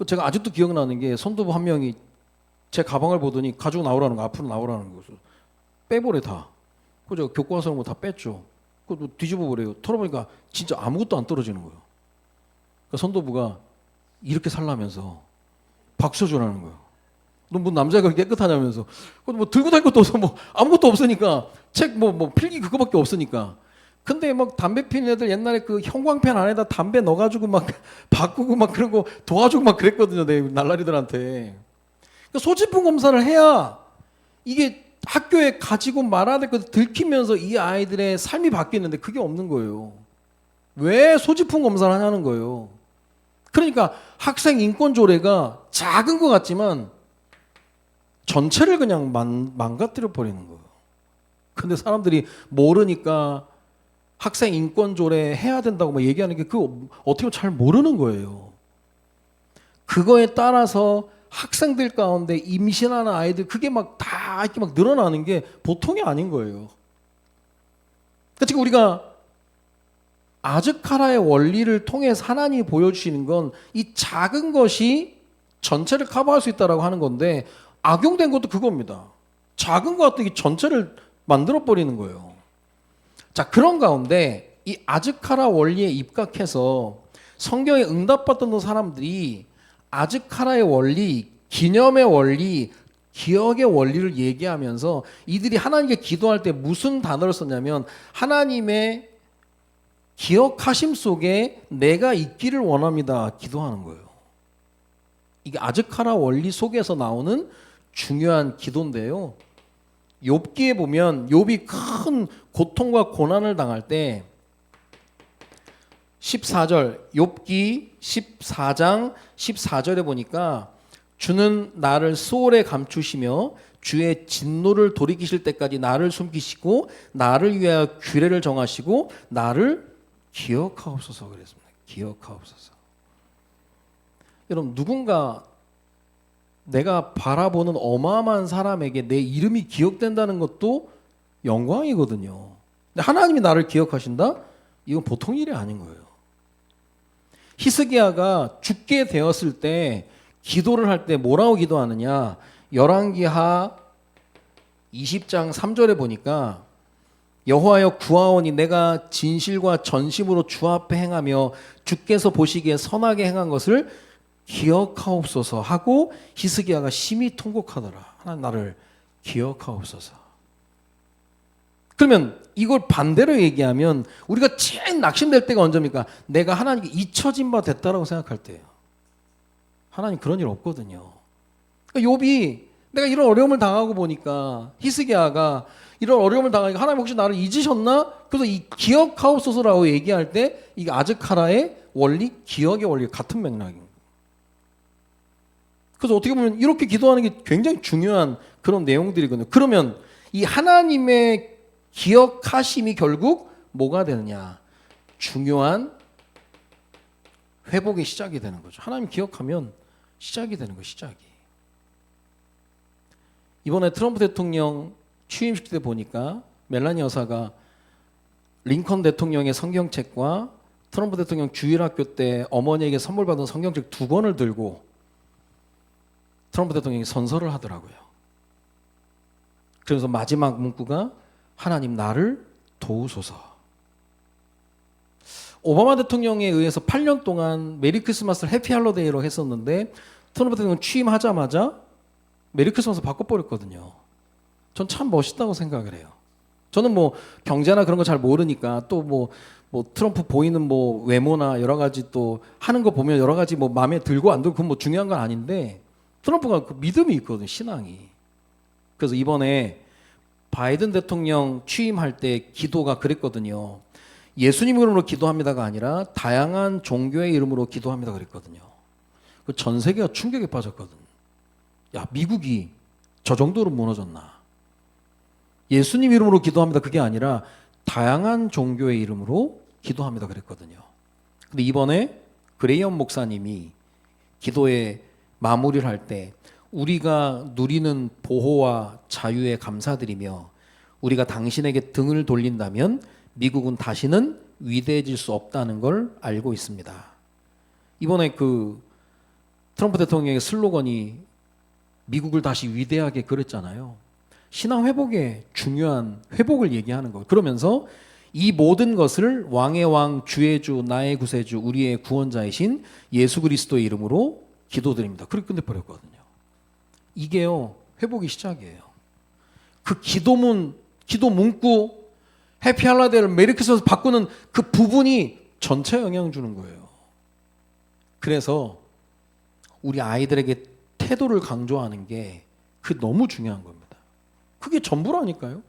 제가 아직도 기억나는 게, 선도부 한 명이 제 가방을 보더니 가지고 나오라는 거, 앞으로 나오라는 거죠. 빼보래 다. 그래서 제가 교과서를 뭐 다 뺐죠. 그거 뒤집어 보래요. 털어보니까 진짜 아무것도 안 떨어지는 거예요. 그러니까 선도부가 이렇게 살라면서 박수 주라는 거예요. 너 뭐 남자가 깨끗하냐면서. 뭐 들고 다닐 것도 없어. 뭐 아무것도 없으니까. 책 뭐 필기 그거밖에 없으니까. 근데 막 담배 피는 애들 옛날에 그 형광펜 안에다 담배 넣어가지고 막 바꾸고 막 그런 거 도와주고 막 그랬거든요. 내 날라리들한테. 그러니까 소지품 검사를 해야 이게 학교에 가지고 말아야 될 것을 들키면서 이 아이들의 삶이 바뀌는데, 그게 없는 거예요. 왜 소지품 검사를 하냐는 거예요. 그러니까 학생 인권 조례가 작은 것 같지만 전체를 그냥 망가뜨려 버리는 거예요. 근데 사람들이 모르니까 학생 인권 조례 해야 된다고 막 얘기하는 게, 그거 어떻게 보면 잘 모르는 거예요. 그거에 따라서 학생들 가운데 임신하는 아이들, 그게 막 다 이렇게 막 늘어나는 게 보통이 아닌 거예요. 그러니까 지금 우리가 아즈카라의 원리를 통해서 하나님이 보여주시는 건, 이 작은 것이 전체를 커버할 수 있다라고 하는 건데, 악용된 것도 그겁니다. 작은 것 같은 게 전체를 만들어 버리는 거예요. 자, 그런 가운데 이 아즈카라 원리에 입각해서 성경에 응답받던 사람들이 아즈카라의 원리, 기념의 원리, 기억의 원리를 얘기하면서 이들이 하나님께 기도할 때 무슨 단어를 썼냐면, 하나님의 기억하심 속에 내가 있기를 원합니다 기도하는 거예요. 이게 아즈카라 원리 속에서 나오는 중요한 기도인데요. 욥기에 보면 욥이 큰 고통과 고난을 당할 때 14절, 욥기 14장 14절에 보니까, 주는 나를 수월에 감추시며 주의 진노를 돌이키실 때까지 나를 숨기시고 나를 위하여 규례를 정하시고 나를 기억하옵소서 그랬습니다. 기억하옵소서. 여러분, 누군가 내가 바라보는 어마어마한 사람에게 내 이름이 기억된다는 것도 영광이거든요. 근데 하나님이 나를 기억하신다? 이건 보통 일이 아닌 거예요. 히스기야가 죽게 되었을 때 기도를 할 때 뭐라고 기도하느냐? 열왕기하 20장 3절에 보니까, 여호와여 구하오니 내가 진실과 전심으로 주 앞에 행하며 주께서 보시기에 선하게 행한 것을 기억하옵소서 하고 히스기야가 심히 통곡하더라. 하나님 나를 기억하옵소서. 그러면 이걸 반대로 얘기하면 우리가 제일 낙심될 때가 언제입니까? 내가 하나님께 잊혀진 바 됐다라고 생각할 때예요. 하나님 그런 일 없거든요. 그러니까 욥이 내가 이런 어려움을 당하고 보니까 히스기야가 이런 어려움을 당하니까 하나님 혹시 나를 잊으셨나? 그래서 이 기억하옵소서라고 얘기할 때 이게 아즈카라의 원리, 기억의 원리 같은 맥락입니다. 그래서 어떻게 보면 이렇게 기도하는 게 굉장히 중요한 그런 내용들이거든요. 그러면 이 하나님의 기억하심이 결국 뭐가 되느냐? 중요한 회복의 시작이 되는 거죠. 하나님 기억하면 시작이 되는 거예요. 시작이. 이번에 트럼프 대통령 취임식 때 보니까 멜라니 여사가 링컨 대통령의 성경책과 트럼프 대통령 주일학교 때 어머니에게 선물 받은 성경책 2권을 들고 트럼프 대통령이 선서를 하더라고요. 그래서 마지막 문구가 하나님 나를 도우소서. 오바마 대통령에 의해서 8년 동안 메리 크리스마스를 해피 할로데이로 했었는데 트럼프 대통령 취임하자마자 메리 크리스마스 바꿔버렸거든요. 전 참 멋있다고 생각을 해요. 저는 뭐 경제나 그런 거 잘 모르니까 또 뭐 트럼프 보이는 뭐 외모나 여러 가지 또 하는 거 보면 여러 가지 뭐 마음에 들고 안 들고 그건 뭐 중요한 건 아닌데 트럼프가 그 믿음이 있거든요. 신앙이. 그래서 이번에 바이든 대통령 취임할 때 기도가 그랬거든요. 예수님 이름으로 기도합니다가 아니라 다양한 종교의 이름으로 기도합니다 그랬거든요. 전 세계가 충격에 빠졌거든. 야, 미국이 저 정도로 무너졌나? 예수님 이름으로 기도합니다 그게 아니라 다양한 종교의 이름으로 기도합니다 그랬거든요. 근데 이번에 그레이엄 목사님이 기도의 마무리를 할 때 우리가 누리는 보호와 자유에 감사드리며 우리가 당신에게 등을 돌린다면 미국은 다시는 위대해질 수 없다는 걸 알고 있습니다. 이번에 그 트럼프 대통령의 슬로건이 미국을 다시 위대하게 그렸잖아요. 신앙 회복의 중요한 회복을 얘기하는 거예요. 그러면서 이 모든 것을 왕의 왕, 주의 주, 나의 구세주, 우리의 구원자이신 예수 그리스도의 이름으로 기도드립니다. 그렇게 끝내버렸거든요. 이게요, 회복의 시작이에요. 그 기도 문구, 해피 할라데이를 메리 크리스마스 바꾸는 그 부분이 전체 영향을 주는 거예요. 그래서 우리 아이들에게 태도를 강조하는 게 그 너무 중요한 겁니다. 그게 전부라니까요.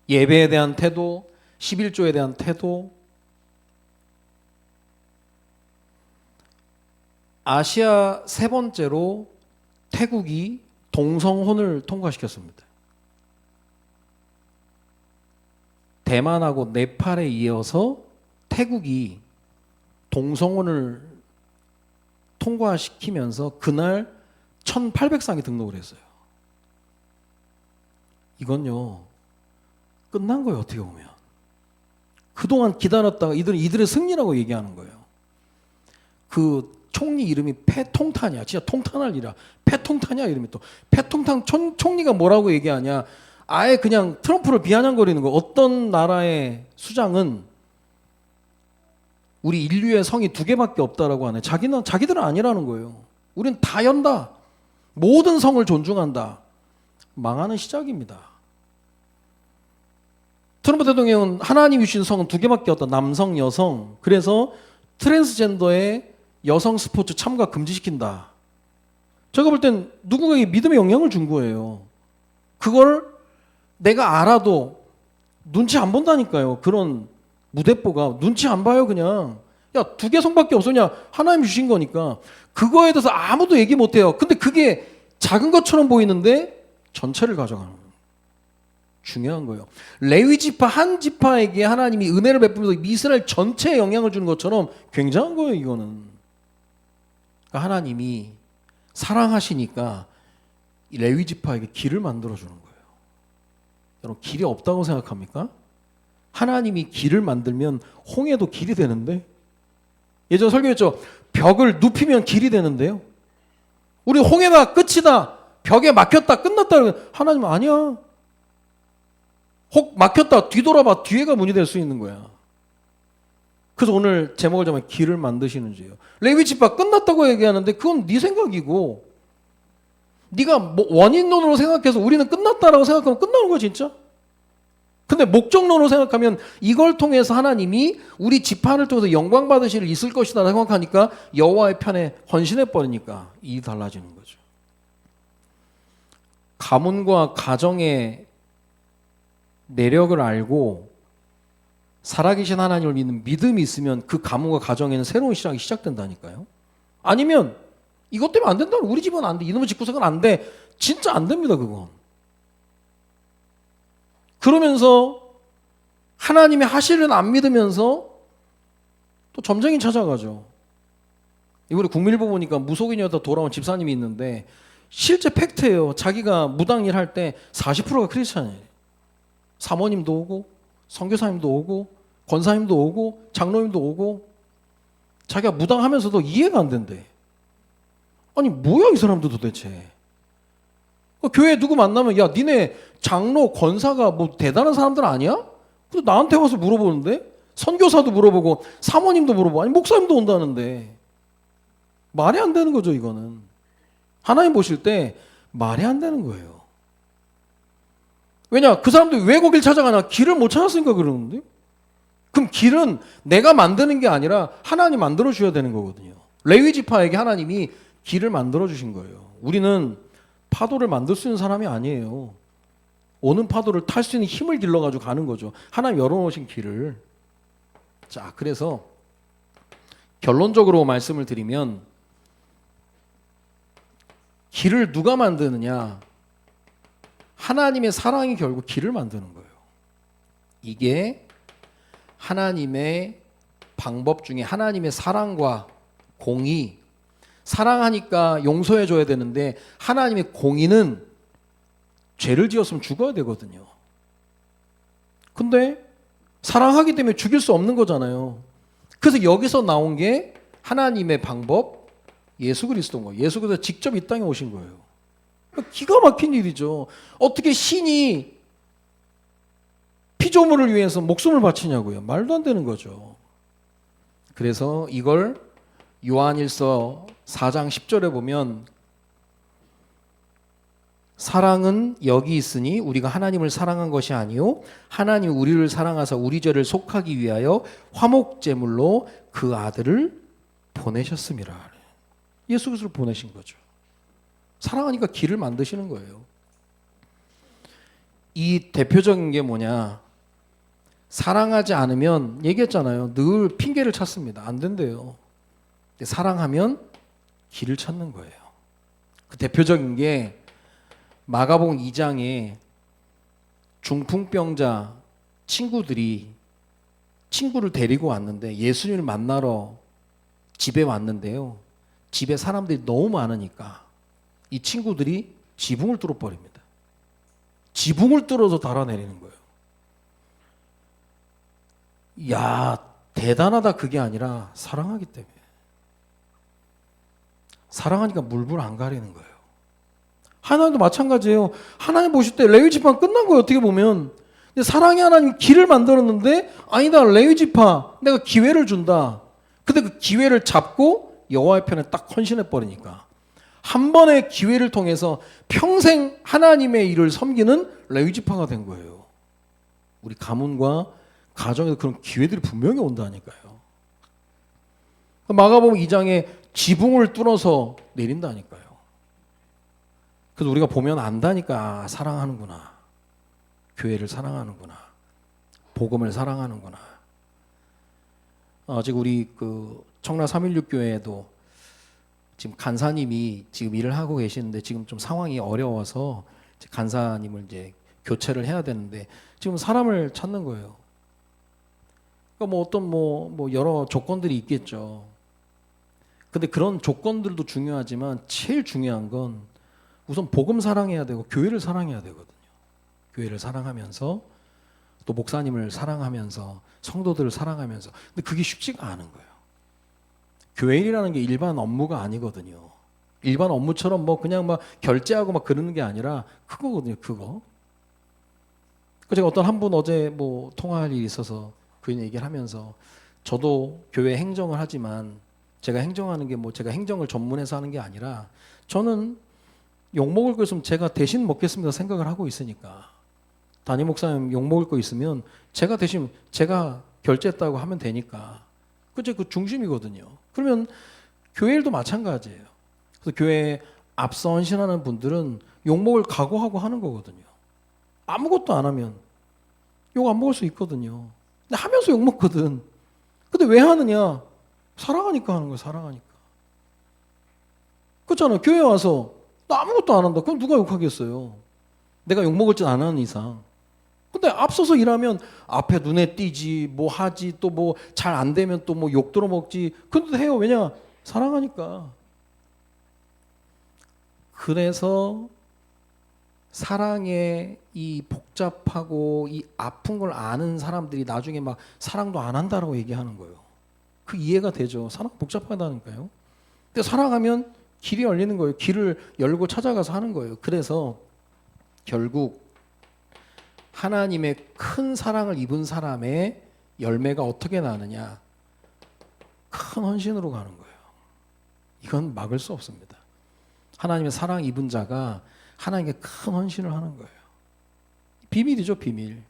예배에 대한 태도, 11조에 대한 태도. 아시아 세 번째로 태국이 동성혼을 통과시켰습니다. 대만하고 네팔에 이어서 태국이 동성혼을 통과시키면서 그날 1800쌍이 등록을 했어요. 이건요, 끝난 거예요, 어떻게 보면. 그동안 기다렸다가 이들의 승리라고 얘기하는 거예요. 그 총리 이름이 패통탄이야. 진짜 통탄할 일이야. 패통탄이야, 이름이 또. 패통탄 총리가 뭐라고 얘기하냐. 아예 그냥 트럼프를 비아냥거리는 거. 어떤 나라의 수장은 우리 인류의 성이 2개밖에 없다라고 하네. 자기들은 아니라는 거예요. 우린 다 연다. 모든 성을 존중한다. 망하는 시작입니다. 트럼프 대통령은 하나님이 주신 성은 2개밖에 없다. 남성, 여성. 그래서 트랜스젠더의 여성 스포츠 참가 금지시킨다. 제가 볼 땐 누군가에게 믿음의 영향을 준 거예요. 그걸 내가 알아도 눈치 안 본다니까요. 그런 무대뽀가 눈치 안 봐요. 그냥 야 2개 성밖에 없었냐. 하나님 주신 거니까. 그거에 대해서 아무도 얘기 못 해요. 근데 그게 작은 것처럼 보이는데 전체를 가져가는 거예요. 중요한 거예요. 레위 지파 한 지파에게 하나님이 은혜를 베푸면서 이스라엘 전체에 영향을 주는 것처럼 굉장한 거예요. 이거는. 그러니까 하나님이 사랑하시니까 레위 지파에게 길을 만들어 주는 거예요. 여러분 길이 없다고 생각합니까? 하나님이 길을 만들면 홍해도 길이 되는데, 예전 설교했죠. 벽을 눕히면 길이 되는데요. 우리 홍해가 끝이다. 벽에 막혔다. 끝났다. 하나님은 아니야. 혹 막혔다. 뒤돌아봐. 뒤에가 문이 될 수 있는 거야. 그래서 오늘 제목을 잡으면 길을 만드시는 죄예요. 레위 지파 끝났다고 얘기하는데 그건 네 생각이고 네가 뭐 원인론으로 생각해서 우리는 끝났다라고 생각하면 끝나는 거야 진짜. 근데 목적론으로 생각하면 이걸 통해서 하나님이 우리 지파를 통해서 영광 받으실 일 있을 것이다 생각하니까 여호와의 편에 헌신해 버리니까 일이 달라지는 거죠. 가문과 가정의 내력을 알고 살아계신 하나님을 믿는 믿음이 있으면 그 가문과 가정에는 새로운 시작이 시작된다니까요. 아니면 이것 때문에 안 된다. 우리 집은 안 돼. 이놈의 집구석은 안 돼. 진짜 안 됩니다. 그건. 그러면서 하나님의 하실은 안 믿으면서 또 점쟁이 찾아가죠. 이번에 국민일보 보니까 무속인이었다 돌아온 집사님이 있는데 실제 팩트예요. 자기가 무당일 할 때 40%가 크리스찬이에요. 사모님도 오고 선교사님도 오고 권사님도 오고 장로님도 오고 자기가 무당하면서도 이해가 안 된대. 아니 뭐야 이 사람들 도대체. 교회 누구 만나면 야 니네 장로 권사가 뭐 대단한 사람들 아니야? 그래서 나한테 와서 물어보는데 선교사도 물어보고 사모님도 물어보고 아니 목사님도 온다는데 말이 안 되는 거죠 이거는. 하나님 보실 때 말이 안 되는 거예요. 왜냐 그 사람들이 왜 거길 찾아가냐 길을 못 찾았으니까 그러는데 그럼 길은 내가 만드는 게 아니라 하나님 만들어 주셔야 되는 거거든요. 레위 지파에게 하나님이 길을 만들어 주신 거예요. 우리는 파도를 만들 수 있는 사람이 아니에요. 오는 파도를 탈 수 있는 힘을 길러가지고 가는 거죠. 하나님 열어놓으신 길을. 자, 그래서 결론적으로 말씀을 드리면 길을 누가 만드느냐? 하나님의 사랑이 결국 길을 만드는 거예요. 이게 하나님의 방법 중에 하나님의 사랑과 공의. 사랑하니까 용서해 줘야 되는데 하나님의 공의는 죄를 지었으면 죽어야 되거든요. 근데 사랑하기 때문에 죽일 수 없는 거잖아요. 그래서 여기서 나온 게 하나님의 방법 예수 그리스도인 거예요. 예수 그리스도 직접 이 땅에 오신 거예요. 기가 막힌 일이죠. 어떻게 신이 피조물을 위해서 목숨을 바치냐고요. 말도 안 되는 거죠. 그래서 이걸 요한일서 4장 10절에 보면 사랑은 여기 있으니 우리가 하나님을 사랑한 것이 아니요 하나님 우리를 사랑하사 우리 죄를 속하기 위하여 화목제물로 그 아들을 보내셨음이라. 예수 그리스도를 보내신 거죠. 사랑하니까 길을 만드시는 거예요. 이 대표적인 게 뭐냐? 사랑하지 않으면 얘기했잖아요. 늘 핑계를 찾습니다. 안 된대요. 사랑하면 길을 찾는 거예요. 그 대표적인 게 마가복음 2장에 중풍병자 친구들이 친구를 데리고 왔는데 예수님을 만나러 집에 왔는데요. 집에 사람들이 너무 많으니까 이 친구들이 지붕을 뚫어버립니다. 지붕을 뚫어서 달아내리는 거예요. 야, 대단하다 그게 아니라 사랑하기 때문에. 사랑하니까 물불 안 가리는 거예요. 하나님도 마찬가지예요. 하나님 보실 때 레위 지파 끝난 거예요. 어떻게 보면. 근데 사랑의 하나님 길을 만들었는데 아니다 레위 지파 내가 기회를 준다. 근데 그 기회를 잡고 여호와의 편에 딱 헌신해 버리니까 한 번의 기회를 통해서 평생 하나님의 일을 섬기는 레위 지파가 된 거예요. 우리 가문과 가정에서 그런 기회들이 분명히 온다니까요. 마가복음 2장에 지붕을 뚫어서 내린다니까요. 그래서 우리가 보면 안다니까 사랑하는구나. 교회를 사랑하는구나. 복음을 사랑하는구나. 아직 우리 그 청라 316교회에도 지금 간사님이 지금 일을 하고 계시는데 지금 좀 상황이 어려워서 간사님을 이제 교체를 해야 되는데 지금 사람을 찾는 거예요. 그러니까 뭐 어떤 뭐 여러 조건들이 있겠죠. 근데 그런 조건들도 중요하지만 제일 중요한 건 우선 복음 사랑해야 되고 교회를 사랑해야 되거든요. 교회를 사랑하면서 또 목사님을 사랑하면서 성도들을 사랑하면서 근데 그게 쉽지가 않은 거예요. 교회 일이라는 게 일반 업무가 아니거든요. 일반 업무처럼 뭐 그냥 막 결제하고 막 그러는 게 아니라 그거거든요. 그거. 제가 어떤 한 분 어제 뭐 통화할 일이 있어서 그 얘기를 하면서 저도 교회 행정을 하지만 제가 행정하는 게 뭐 제가 행정을 전문해서 하는 게 아니라 저는 욕 먹을 거 있으면 제가 대신 먹겠습니다 생각을 하고 있으니까 담임 목사님 욕 먹을 거 있으면 제가 대신 제가 결제했다고 하면 되니까 그게 그 중심이거든요. 그러면 교회 일도 마찬가지예요. 그래서 교회에 앞서 헌신하는 분들은 욕 먹을 각오하고 하는 거거든요. 아무것도 안 하면 욕 안 먹을 수 있거든요. 근데 하면서 욕 먹거든. 근데 왜 하느냐? 사랑하니까 하는 거예요. 사랑하니까. 그렇잖아요. 교회 와서 나 아무것도 안 한다. 그럼 누가 욕하겠어요? 내가 욕 먹을 줄 안 하는 이상. 근데 앞서서 일하면 앞에 눈에 띄지, 뭐 하지, 또 뭐 잘 안 되면 또 뭐 욕 들어먹지. 근데 해요. 왜냐? 사랑하니까. 그래서 사랑의 이 복잡하고 이 아픈 걸 아는 사람들이 나중에 막 사랑도 안 한다라고 얘기하는 거예요. 그 이해가 되죠. 사랑 복잡하다니까요. 근데 사랑하면 길이 열리는 거예요. 길을 열고 찾아가서 하는 거예요. 그래서 결국 하나님의 큰 사랑을 입은 사람의 열매가 어떻게 나느냐? 큰 헌신으로 가는 거예요. 이건 막을 수 없습니다. 하나님의 사랑 입은 자가 하나님께 큰 헌신을 하는 거예요. 비밀이죠, 비밀.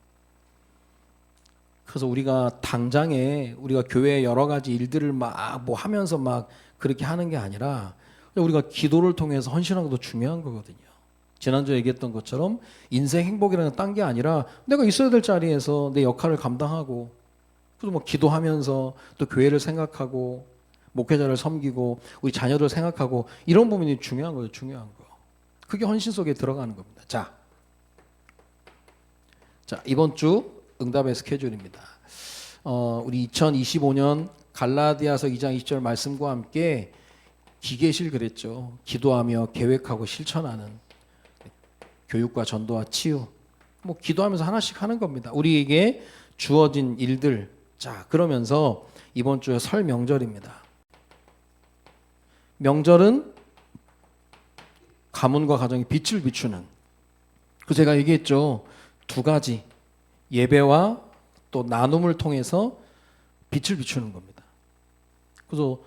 그래서 우리가 당장에 우리가 교회의 여러 가지 일들을 막 뭐 하면서 막 그렇게 하는 게 아니라 우리가 기도를 통해서 헌신하는 것도 중요한 거거든요. 지난주에 얘기했던 것처럼 인생 행복이라는 딴 게 아니라 내가 있어야 될 자리에서 내 역할을 감당하고 그래서 뭐 기도하면서 또 교회를 생각하고 목회자를 섬기고 우리 자녀들 생각하고 이런 부분이 중요한 거예요. 중요한 거. 그게 헌신 속에 들어가는 겁니다. 자, 이번 주 응답의 스케줄입니다. 우리 2025년 갈라디아서 2장 20절 말씀과 함께 기계실 그랬죠. 기도하며 계획하고 실천하는 교육과 전도와 치유. 뭐 기도하면서 하나씩 하는 겁니다. 우리에게 주어진 일들. 자, 그러면서 이번 주에 설 명절입니다. 명절은 가문과 가정이 빛을 비추는. 그 제가 얘기했죠. 두 가지. 예배와 또 나눔을 통해서 빛을 비추는 겁니다. 그래서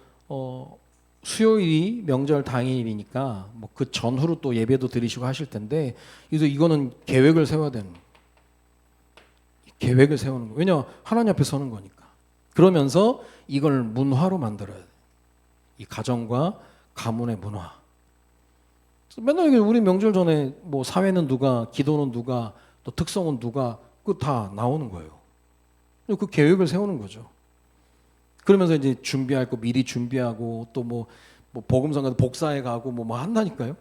수요일이 명절 당일이니까 뭐 그 전후로 또 예배도 드리시고 하실 텐데 이거는 계획을 세워야 되는 계획을 세우는 거예요. 왜냐 하나님 앞에 서는 거니까. 그러면서 이걸 문화로 만들어야 돼. 이 가정과 가문의 문화. 맨날 우리 명절 전에 뭐 사회는 누가, 기도는 누가, 또 특성은 누가, 그거 다 나오는 거예요. 그 계획을 세우는 거죠. 그러면서 이제 준비할 거 미리 준비하고 또 뭐 복음성가도 복사해 가고 뭐 한다니까요.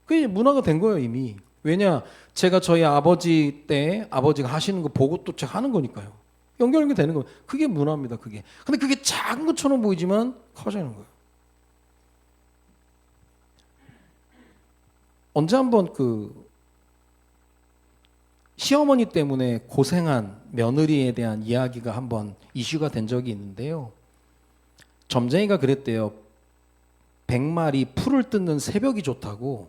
그게 문화가 된 거예요 이미. 왜냐 제가 저희 아버지 때 아버지가 하시는 거 보고 또 제가 하는 거니까요. 연결이 되는 거예요. 그게 문화입니다. 그게. 근데 그게 작은 것처럼 보이지만 커지는 거예요. 언제 한번 그 시어머니 때문에 고생한 며느리에 대한 이야기가 한번 이슈가 된 적이 있는데요. 점쟁이가 그랬대요. 100마리 풀을 뜯는 새벽이 좋다고,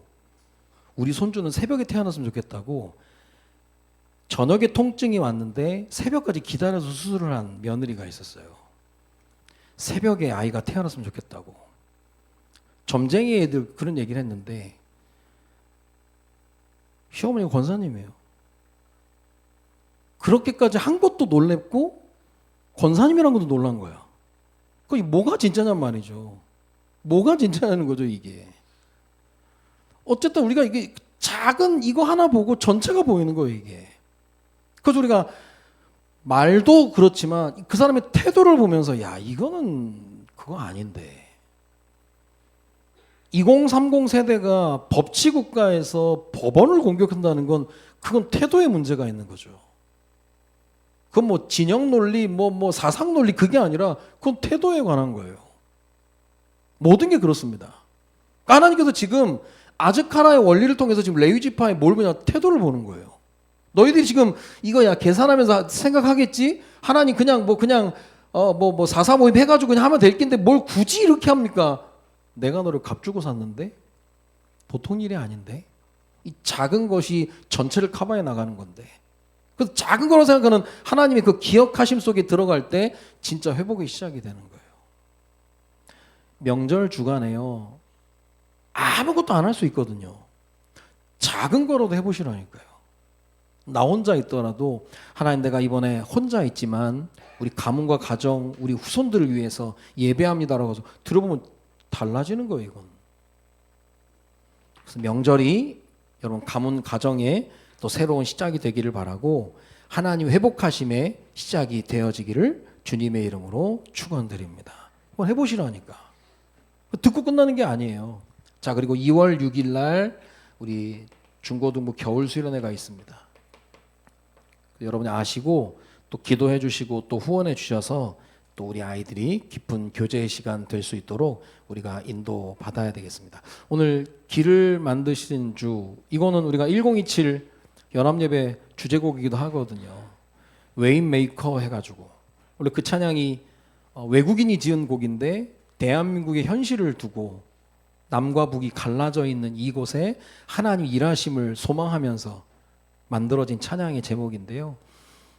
우리 손주는 새벽에 태어났으면 좋겠다고. 저녁에 통증이 왔는데 새벽까지 기다려서 수술을 한 며느리가 있었어요. 새벽에 아이가 태어났으면 좋겠다고. 점쟁이 애들 그런 얘기를 했는데 시어머니가 권사님이에요. 그렇게까지 한 것도 놀랍고 권사님이란 것도 놀란 거야. 그게 뭐가 진짜냔 말이죠. 뭐가 진짜냐는 거죠 이게. 어쨌든 우리가 이게 작은 이거 하나 보고 전체가 보이는 거예요 이게. 그래서 우리가 말도 그렇지만 그 사람의 태도를 보면서 야 이거는 그거 아닌데. 2030 세대가 법치국가에서 법원을 공격한다는 건 그건 태도에 문제가 있는 거죠. 그건 뭐 진영 논리, 뭐 사상 논리 그게 아니라 그건 태도에 관한 거예요. 모든 게 그렇습니다. 하나님께서 지금 아즈카라의 원리를 통해서 지금 레위 지파에 뭘 보냐 태도를 보는 거예요. 너희들이 지금 이거 야 계산하면서 생각하겠지? 하나님 그냥 뭐 4.4 모임 해가지고 그냥 하면 될 낀데 뭘 굳이 이렇게 합니까? 내가 너를 값주고 샀는데 보통 일이 아닌데 이 작은 것이 전체를 커버해 나가는 건데 그 작은 거로 생각하는 하나님의 그 기억하심 속에 들어갈 때 진짜 회복이 시작이 되는 거예요. 명절 주간에요. 아무것도 안 할 수 있거든요. 작은 거라도 해보시라니까요. 나 혼자 있더라도 하나님 내가 이번에 혼자 있지만 우리 가문과 가정, 우리 후손들을 위해서 예배합니다라고 해서 들어보면 달라지는 거예요, 이건. 그래서 명절이 여러분 가문 가정에 또 새로운 시작이 되기를 바라고 하나님 회복하심의 시작이 되어지기를 주님의 이름으로 축원드립니다. 한번 해보시라니까. 듣고 끝나는 게 아니에요. 자, 그리고 2월 6일 날 우리 중고등부 겨울 수련회가 있습니다. 여러분이 아시고 또 기도해 주시고 또 후원해 주셔서 또 우리 아이들이 깊은 교제의 시간 될 수 있도록 우리가 인도 받아야 되겠습니다. 오늘 길을 만드신 주, 이거는 우리가 1027 연합예배 주제곡이기도 하거든요. 웨인메이커 해가지고 원래 그 찬양이 외국인이 지은 곡인데 대한민국의 현실을 두고 남과 북이 갈라져 있는 이곳에 하나님 일하심을 소망하면서 만들어진 찬양의 제목인데요.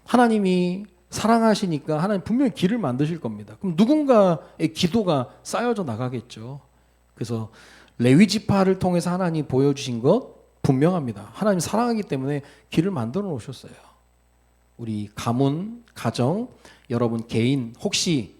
하나님이 사랑하시니까 하나님 분명히 길을 만드실 겁니다. 그럼 누군가의 기도가 쌓여져 나가겠죠. 그래서 레위 지파를 통해서 하나님 보여주신 것 분명합니다. 하나님 사랑하기 때문에 길을 만들어 놓으셨어요. 우리 가문, 가정, 여러분 개인 혹시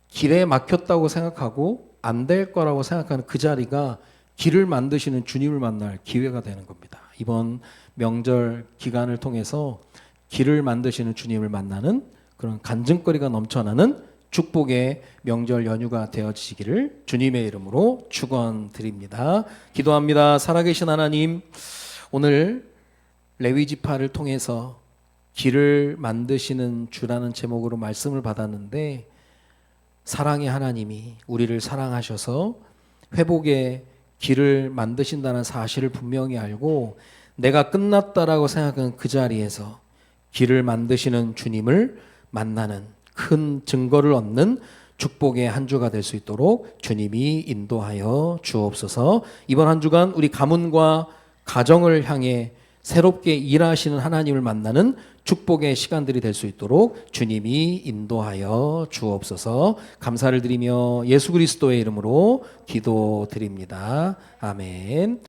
길에 막혔다고 생각하고 안 될 거라고 생각하는 그 자리가 길을 만드시는 주님을 만날 기회가 되는 겁니다. 이번 명절 기간을 통해서 길을 만드시는 주님을 만나는 그런 간증거리가 넘쳐나는 축복의 명절 연휴가 되어지기를 주님의 이름으로 축원드립니다. 기도합니다. 살아계신 하나님, 오늘 레위 지파를 통해서 길을 만드시는 주라는 제목으로 말씀을 받았는데 사랑의 하나님이 우리를 사랑하셔서 회복의 길을 만드신다는 사실을 분명히 알고 내가 끝났다라고 생각하는 그 자리에서 길을 만드시는 주님을 만나는 큰 증거를 얻는 축복의 한 주가 될 수 있도록 주님이 인도하여 주옵소서. 이번 한 주간 우리 가문과 가정을 향해 새롭게 일하시는 하나님을 만나는 축복의 시간들이 될 수 있도록 주님이 인도하여 주옵소서. 감사를 드리며 예수 그리스도의 이름으로 기도드립니다. 아멘.